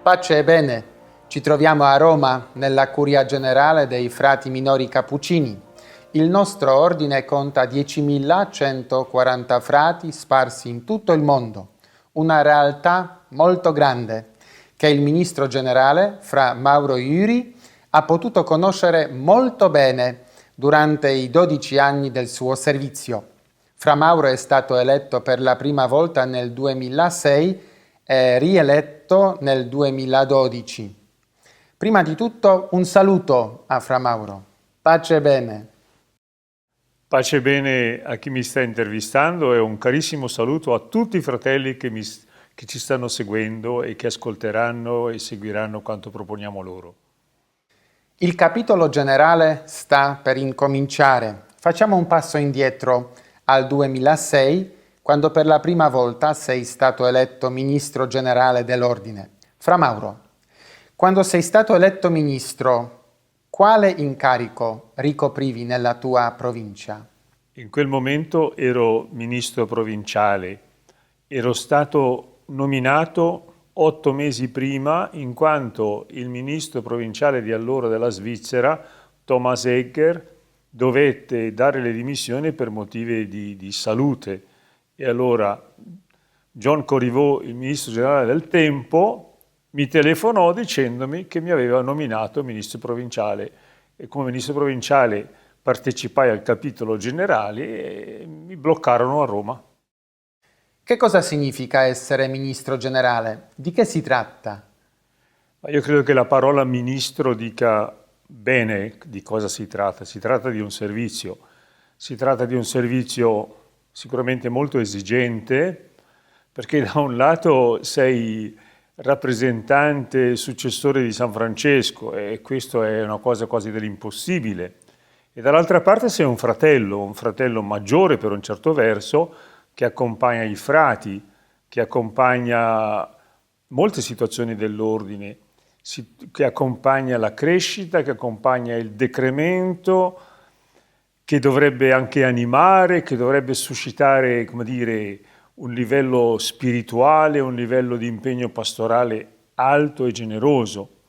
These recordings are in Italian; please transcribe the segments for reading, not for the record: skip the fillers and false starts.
Pace e bene, ci troviamo a Roma nella Curia Generale dei Frati Minori Cappuccini. Il nostro ordine conta 10.140 frati sparsi in tutto il mondo, una realtà molto grande che il ministro generale, Fra Mauro Iuri, ha potuto conoscere molto bene durante i 12 anni del suo servizio. Fra Mauro è stato eletto per la prima volta nel 2006 e rieletto nel 2012. Prima di tutto un saluto a Fra Mauro. Pace e bene. Pace e bene a chi mi sta intervistando e un carissimo saluto a tutti i fratelli che ci stanno seguendo e che ascolteranno e seguiranno quanto proponiamo loro. Il capitolo generale sta per incominciare. Facciamo un passo indietro al 2006, quando per la prima volta sei stato eletto ministro generale dell'ordine. Fra Mauro, quando sei stato eletto ministro, quale incarico ricoprivi nella tua provincia? In quel momento ero ministro provinciale. Ero stato nominato 8 mesi prima in quanto il ministro provinciale di allora della Svizzera, Thomas Egger, dovette dare le dimissioni per motivi di salute. E allora John Corriveau, il ministro generale del tempo, mi telefonò dicendomi che mi aveva nominato ministro provinciale e come ministro provinciale partecipai al capitolo generale e mi bloccarono a Roma. Che cosa significa essere ministro generale? Di che si tratta? Ma io credo che la parola ministro dica bene di cosa si tratta. Si tratta di un servizio. Si tratta di un servizio sicuramente molto esigente, perché da un lato sei rappresentante, successore di San Francesco e questo è una cosa quasi dell'impossibile. E dall'altra parte sei un fratello maggiore per un certo verso, che accompagna i frati, che accompagna molte situazioni dell'ordine, che accompagna la crescita, che accompagna il decremento, che dovrebbe anche animare, che dovrebbe suscitare, come dire, un livello spirituale, un livello di impegno pastorale alto e generoso.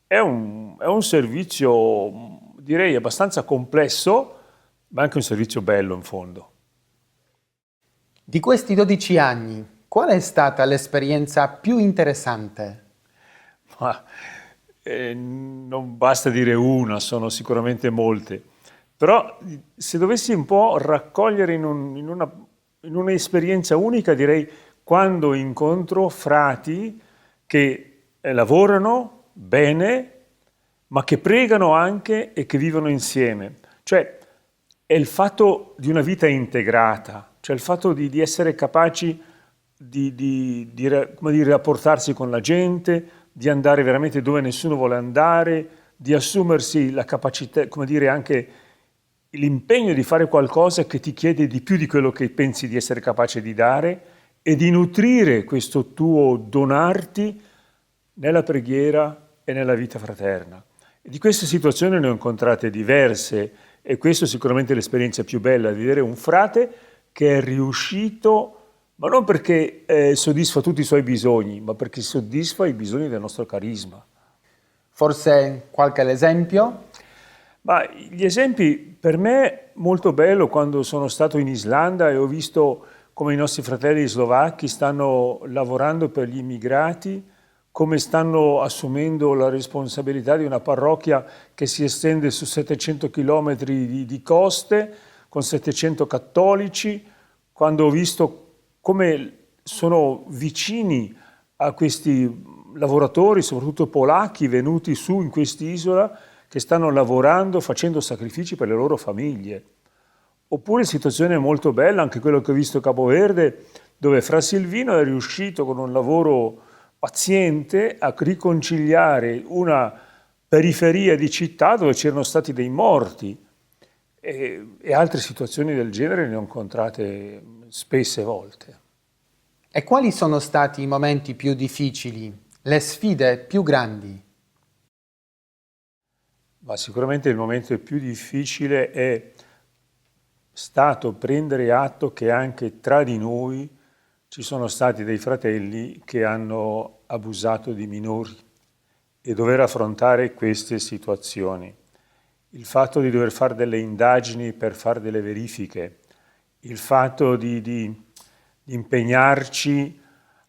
È un servizio, direi, abbastanza complesso, ma anche un servizio bello in fondo. Di questi 12 anni, qual è stata l'esperienza più interessante? Ma, non basta dire una, sono sicuramente molte. Però se dovessi un po' raccogliere in un'esperienza unica, direi quando incontro frati che lavorano bene, ma che pregano anche e che vivono insieme. Cioè è il fatto di una vita integrata, cioè il fatto di essere capaci come dire, rapportarsi con la gente, di andare veramente dove nessuno vuole andare, di assumersi la capacità, come dire, anche l'impegno di fare qualcosa che ti chiede di più di quello che pensi di essere capace di dare e di nutrire questo tuo donarti nella preghiera e nella vita fraterna. E di queste situazioni ne ho incontrate diverse e questa è sicuramente l'esperienza più bella, di vedere un frate che è riuscito, ma non perché soddisfa tutti i suoi bisogni, ma perché soddisfa i bisogni del nostro carisma. Forse qualche esempio? Ma gli esempi, per me, molto bello quando sono stato in Islanda e ho visto come i nostri fratelli slovacchi stanno lavorando per gli immigrati, come stanno assumendo la responsabilità di una parrocchia che si estende su 700 chilometri di coste, con 700 cattolici, quando ho visto come sono vicini a questi lavoratori, soprattutto polacchi, venuti su in quest'isola, che stanno lavorando, facendo sacrifici per le loro famiglie. Oppure situazione molto bella, anche quello che ho visto a Capo Verde, dove Fra Silvino è riuscito con un lavoro paziente a riconciliare una periferia di città dove c'erano stati dei morti e altre situazioni del genere ne ho incontrate spesse volte. E quali sono stati i momenti più difficili, le sfide più grandi? Ma sicuramente il momento più difficile è stato prendere atto che anche tra di noi ci sono stati dei fratelli che hanno abusato di minori e dover affrontare queste situazioni. Il fatto di dover fare delle indagini per fare delle verifiche, il fatto di impegnarci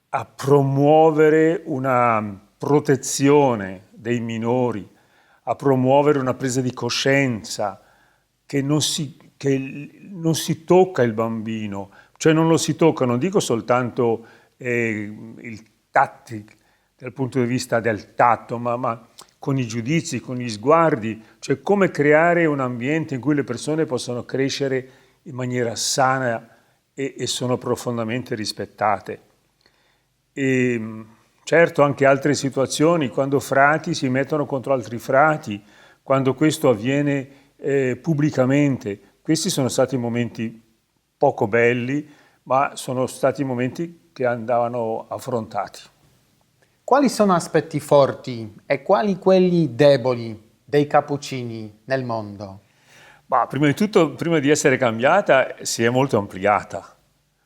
a promuovere una protezione dei minori, a promuovere una presa di coscienza che non si tocca il bambino, cioè non lo si tocca, non dico soltanto il tattico dal punto di vista del tatto, ma con i giudizi, con gli sguardi, cioè come creare un ambiente in cui le persone possano crescere in maniera sana e sono profondamente rispettate. E certo anche altre situazioni, quando frati si mettono contro altri frati, quando questo avviene pubblicamente. Questi sono stati momenti poco belli, ma sono stati momenti che andavano affrontati. Quali sono aspetti forti e quali quelli deboli dei Cappuccini nel mondo? Ma prima di tutto, prima di essere cambiata, si è molto ampliata.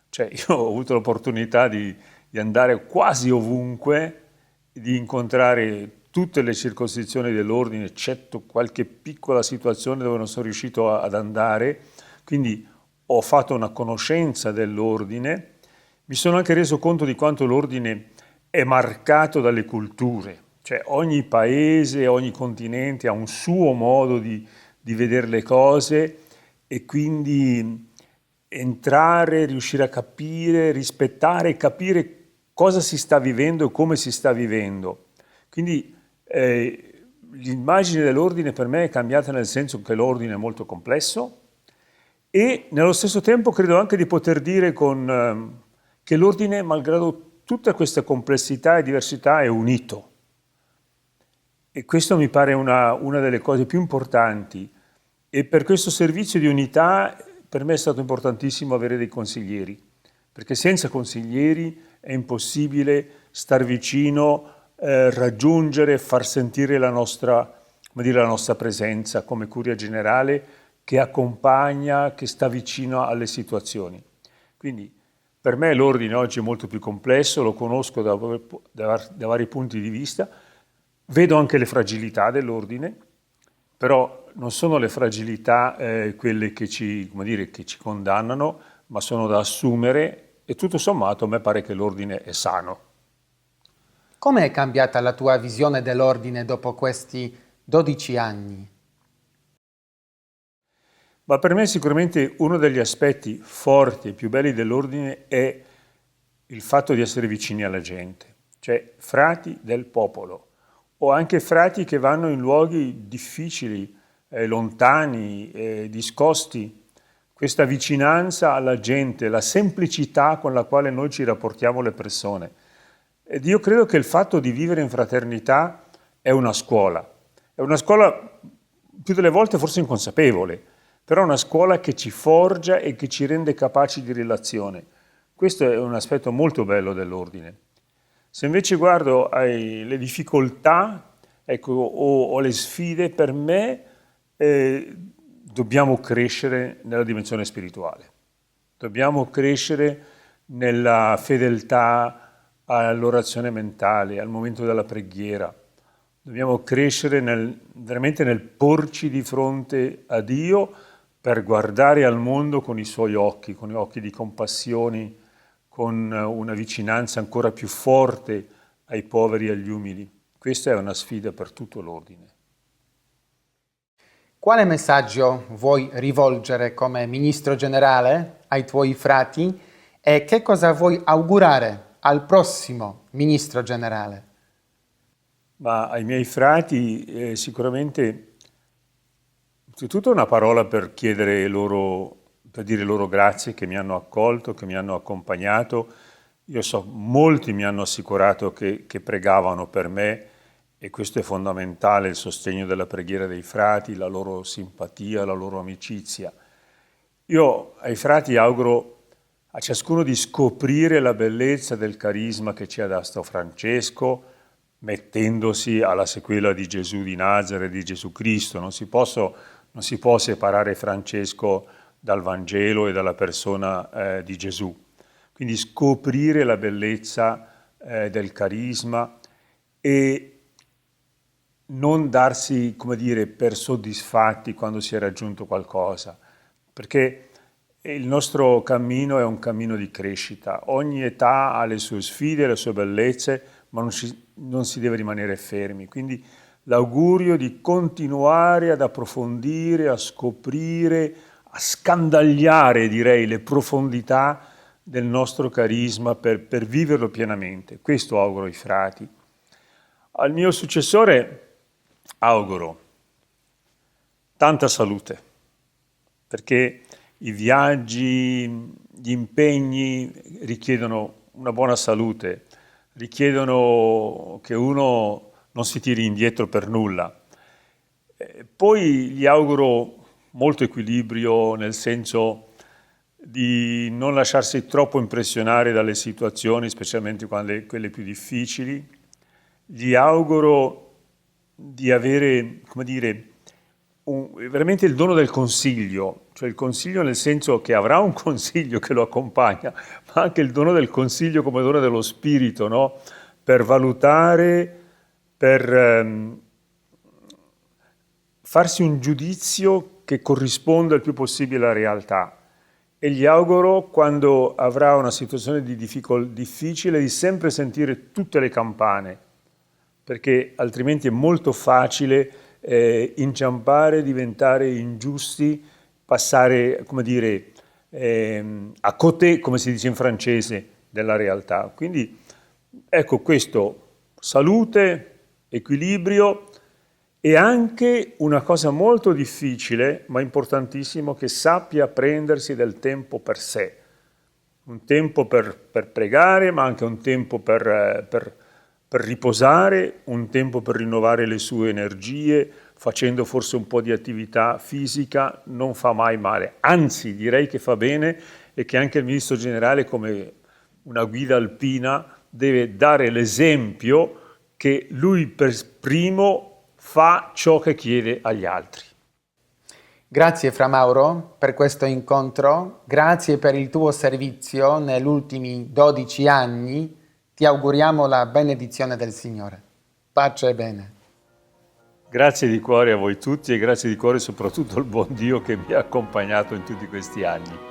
Cioè, io ho avuto l'opportunità di andare quasi ovunque, di incontrare tutte le circoscrizioni dell'ordine, eccetto qualche piccola situazione dove non sono riuscito ad andare. Quindi ho fatto una conoscenza dell'ordine. Mi sono anche reso conto di quanto l'ordine è marcato dalle culture. Cioè, ogni paese, ogni continente ha un suo modo di vedere le cose e quindi entrare, riuscire a capire, rispettare, capire cosa si sta vivendo e come si sta vivendo. Quindi l'immagine dell'ordine per me è cambiata nel senso che l'ordine è molto complesso e nello stesso tempo credo anche di poter dire che l'ordine, malgrado tutta questa complessità e diversità, è unito. E questo mi pare una delle cose più importanti. E per questo servizio di unità per me è stato importantissimo avere dei consiglieri, perché senza consiglieri è impossibile star vicino, raggiungere, far sentire la nostra presenza come curia generale che accompagna, che sta vicino alle situazioni. Quindi per me l'ordine oggi è molto più complesso, lo conosco da vari punti di vista, vedo anche le fragilità dell'ordine, però non sono le fragilità quelle che ci condannano, ma sono da assumere e tutto sommato a me pare che l'ordine è sano. Come è cambiata la tua visione dell'ordine dopo questi 12 anni? Ma per me sicuramente uno degli aspetti forti e più belli dell'ordine è il fatto di essere vicini alla gente, cioè frati del popolo, o anche frati che vanno in luoghi difficili, lontani, discosti. Questa vicinanza alla gente, la semplicità con la quale noi ci rapportiamo alle persone. Ed io credo che il fatto di vivere in fraternità è una scuola più delle volte forse inconsapevole, però è una scuola che ci forgia e che ci rende capaci di relazione. Questo è un aspetto molto bello dell'ordine. Se invece guardo alle difficoltà o le sfide, per me dobbiamo crescere nella dimensione spirituale. Dobbiamo crescere nella fedeltà all'orazione mentale, al momento della preghiera. Dobbiamo crescere veramente nel porci di fronte a Dio per guardare al mondo con i suoi occhi, con gli occhi di compassione, con una vicinanza ancora più forte ai poveri e agli umili. Questa è una sfida per tutto l'ordine. Quale messaggio vuoi rivolgere come ministro generale ai tuoi frati e che cosa vuoi augurare al prossimo ministro generale? Ma ai miei frati sicuramente innanzitutto una parola per chiedere loro, per dire loro grazie che mi hanno accolto, che mi hanno accompagnato. Io so, molti mi hanno assicurato che pregavano per me e questo è fondamentale, il sostegno della preghiera dei frati, la loro simpatia, la loro amicizia. Io ai frati auguro a ciascuno di scoprire la bellezza del carisma che ci ha dato Francesco, mettendosi alla sequela di Gesù di Nazareth, di Gesù Cristo. Non si può separare Francesco dal Vangelo e dalla persona di Gesù. Quindi scoprire la bellezza del carisma e non darsi, come dire, per soddisfatti quando si è raggiunto qualcosa, perché il nostro cammino è un cammino di crescita. Ogni età ha le sue sfide, le sue bellezze, ma non si deve rimanere fermi. Quindi l'augurio di continuare ad approfondire, a scoprire, a scandagliare, direi, le profondità del nostro carisma per viverlo pienamente. Questo auguro ai frati. Al mio successore auguro tanta salute, perché i viaggi, gli impegni richiedono una buona salute, richiedono che uno non si tiri indietro per nulla. Poi gli auguro molto equilibrio, nel senso di non lasciarsi troppo impressionare dalle situazioni, specialmente quelle più difficili. Gli auguro di avere, come dire, veramente il dono del consiglio, cioè il consiglio nel senso che avrà un consiglio che lo accompagna, ma anche il dono del consiglio come dono dello spirito, no? Per valutare, per farsi un giudizio che corrisponda il più possibile alla realtà. E gli auguro, quando avrà una situazione difficile, di sempre sentire tutte le campane, perché altrimenti è molto facile inciampare, diventare ingiusti, passare, come dire, a côté, come si dice in francese, della realtà. Quindi ecco questo, salute, equilibrio e anche una cosa molto difficile, ma importantissimo, che sappia prendersi del tempo per sé. Un tempo per pregare, ma anche un tempo per riposare, un tempo per rinnovare le sue energie, facendo forse un po' di attività fisica, non fa mai male. Anzi, direi che fa bene e che anche il Ministro Generale, come una guida alpina, deve dare l'esempio che lui per primo fa ciò che chiede agli altri. Grazie Fra Mauro per questo incontro, grazie per il tuo servizio negli ultimi 12 anni. Ti auguriamo la benedizione del Signore. Pace e bene. Grazie di cuore a voi tutti e grazie di cuore soprattutto al buon Dio che mi ha accompagnato in tutti questi anni.